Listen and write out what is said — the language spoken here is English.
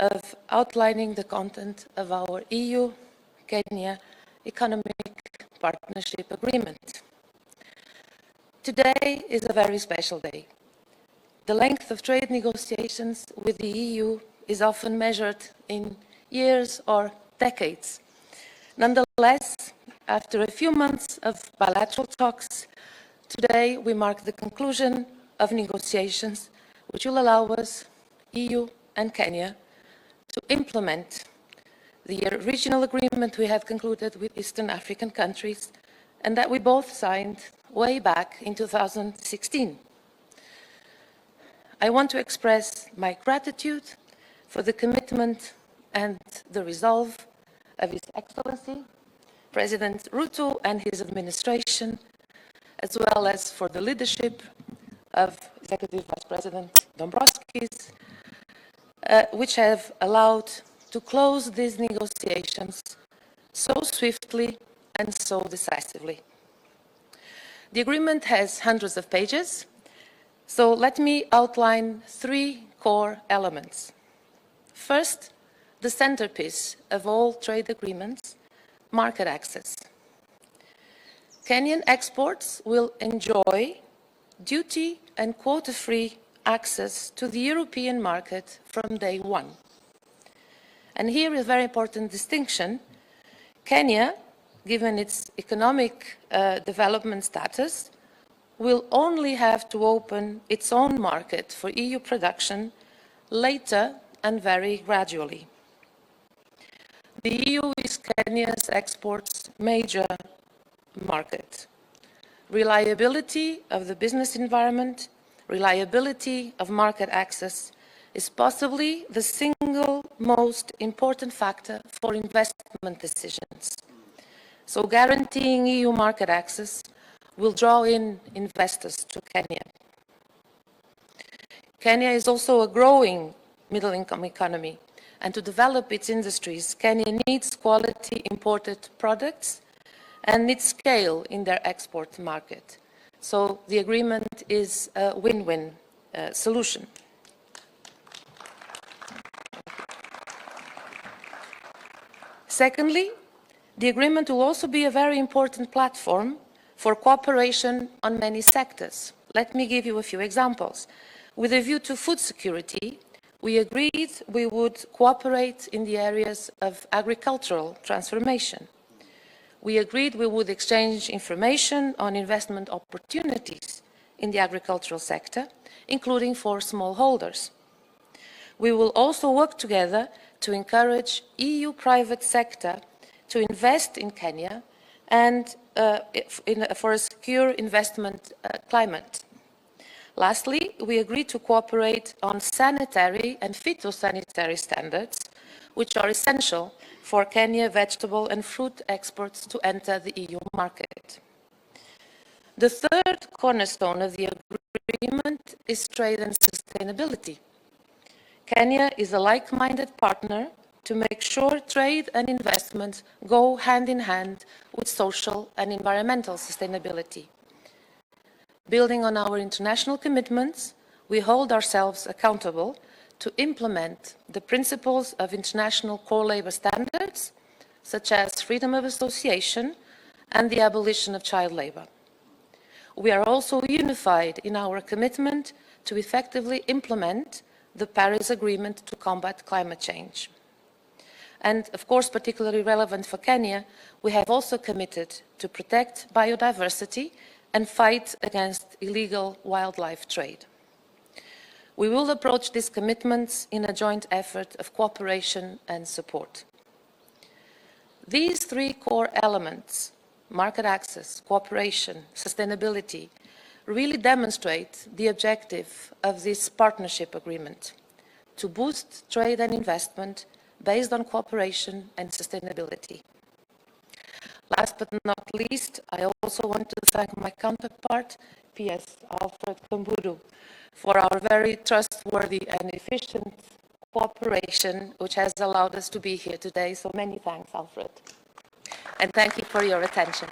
of outlining the content of our EU-Kenya Economic Partnership Agreement. Today is a very special day. The length of trade negotiations with the EU is often measured in years or decades. Nonetheless, after a few months of bilateral talks, today we mark the conclusion of negotiations which will allow us, EU and Kenya, to implement the regional agreement we have concluded with Eastern African countries and that we both signed way back in 2016. I want to express my gratitude for the commitment and the resolve of His Excellency, President Ruto and his administration, as well as for the leadership of Executive Vice President Dombrovskis, which have allowed to close these negotiations so swiftly and so decisively. The agreement has hundreds of pages, so let me outline three core elements. First, the centerpiece of all trade agreements, market access. Kenyan exports will enjoy duty and quota-free access to the European market from day one. And here is a very important distinction. Kenya, given its economic development status, will only have to open its own market for EU production later and very gradually. The EU is Kenya's exports' major market. Reliability of the business environment, reliability of market access is possibly the single most important factor for investment decisions. So guaranteeing EU market access will draw in investors to Kenya. Kenya is also a growing middle-income economy, and to develop its industries, Kenya needs quality imported products and needs scale in their export market. So the agreement is a win-win solution. Secondly, the agreement will also be a very important platform for cooperation on many sectors. Let me give you a few examples. With a view to food security, we agreed we would cooperate in the areas of agricultural transformation. We agreed we would exchange information on investment opportunities in the agricultural sector, including for smallholders. We will also work together to encourage EU private sector to invest in Kenya and for a secure investment climate. Lastly, we agreed to cooperate on sanitary and phytosanitary standards, which are essential for Kenya vegetable and fruit exports to enter the EU market. The third cornerstone of the agreement is trade and sustainability. Kenya is a like-minded partner to make sure trade and investment go hand in hand with social and environmental sustainability. Building on our international commitments, we hold ourselves accountable to implement the principles of international core labor standards, such as freedom of association and the abolition of child labor. We are also unified in our commitment to effectively implement the Paris Agreement to combat climate change. And, of course, particularly relevant for Kenya, we have also committed to protect biodiversity and fight against illegal wildlife trade. We will approach these commitments in a joint effort of cooperation and support. These three core elements, market access, cooperation, sustainability, really demonstrate the objective of this partnership agreement: to boost trade and investment based on cooperation and sustainability. Last but not least, I also want to thank my counterpart, PS Alfred Kamburu, for our very trustworthy and efficient cooperation, which has allowed us to be here today. So many thanks, Alfred. And thank you for your attention.